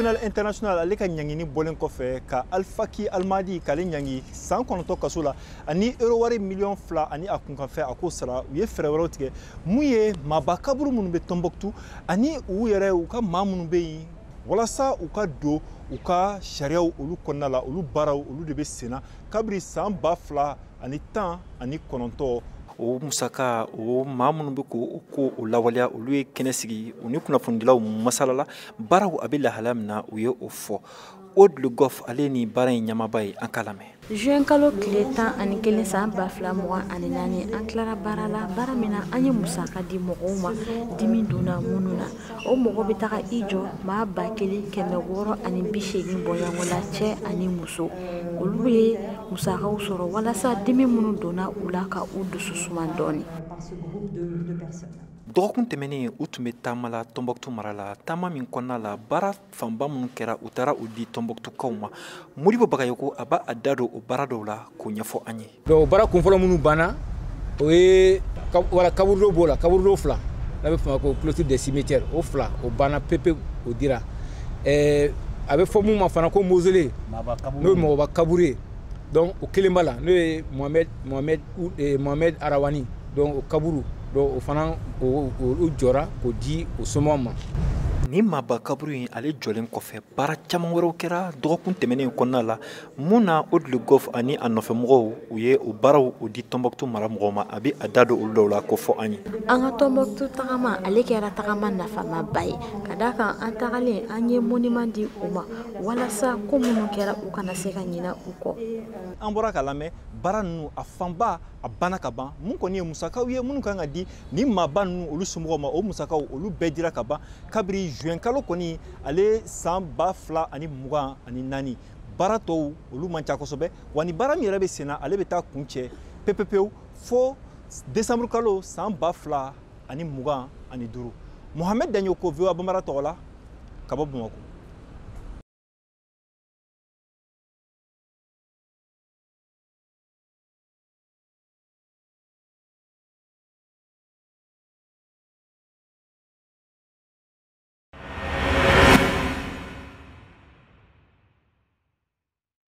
pénal international ale ka ɲangini bɔlen kɔfɛ ka Alfaki Almadi k'ale ɲangi san 9 kaso la ani euro wari miliyɔn 2 ani a kunkanfɛ a k'o sara u ye fɛɛrɛ wɛrɛw tigɛ mun ye maaba kaburu minnu bɛ Tombouctou ani u yɛrɛ u ka maa minnu bɛ yen walasa u ka don u ka sariyaw olu kɔnɔna la olu baaraw olu de bɛ senna kabiri san 2019 o musaka o maa minnu bɛ ko o lawaleya olu ye kɛnɛ sigi u ni kunnafonidilaw masalala baaraw a bɛ lahalaya min na u ye o fɔ Aude Le Goff ale ni baara in ɲamaba ye an k'a lamɛn. Juin kalo tile 11 san 2024 an tilara baara la baara min na an ye musaka di mɔgɔw ma dimi donna minnu na o mɔgɔ bɛ taga i jɔ maa 1680 bɔɲɔgɔn la cɛ ani muso olu ye musakaw sɔrɔ walasa dimi minnu donna u la ka u dusu suma dɔɔni. Dɔgɔkun tɛmɛnen u tun bɛ taama la Tombouctou mara la taama min kɔnɔna la baara fanba minnu kɛra u taara u di Tombouctoukaw ma Modibo Bagayoko a b'a da don o baara dɔw la k'o ɲɛfɔ an ye. Donc baara kunfɔlɔ minnu banna o ye kaburu b'o la kaburu dɔw 2 n'a bɛ fɔ ma ko clôture des cimetières o 2 o banna pepe o dira a bɛ fɔ mun ma fana ko mausolée n'o ye mɔgɔba kaburu ye donc o kelen b'a la n'o ye Mohamed Arawani donc o kaburu donc o fana o jɔra k'o di o somɔgɔw ma. Ni maaba kaburu in ale jɔlen kɔfɛ baara caman wɛrɛw kɛra dɔgɔkun tɛmɛnen kɔnɔna la mun na Aude Le Goff ani a nɔfɛmɔgɔw u ye o baaraw o di Tombouctou mara mɔgɔw ma a bɛ a da don olu dɔw la k'o fɔ an ye. An ka Tombouctou tagama ale kɛra tagama nafamaba ye ka d'a kan an tagalen an ye monument di u ma walasa ko minnu kɛra u kana se ka ɲinɛ u kɔ. An bɔra k'a lamɛn baara ninnu a fanba a banna ka ban mun kɔni ye musakaw ye minnu kan ka di ni maaba ninnu olu somɔgɔw ma o musakaw olu bɛɛ dira ka ban kabiri juin kalo kɔni ale san 2024 baara tɔw olu man ca kosɛbɛ wa ni baara min yɛrɛ bɛ senna ale bɛ taa kun cɛ pepepewu fo décembre kalo san 2025 Mohamed Danyoko VOA Bambara tɔgɔ la ka bɔ Bamakɔ.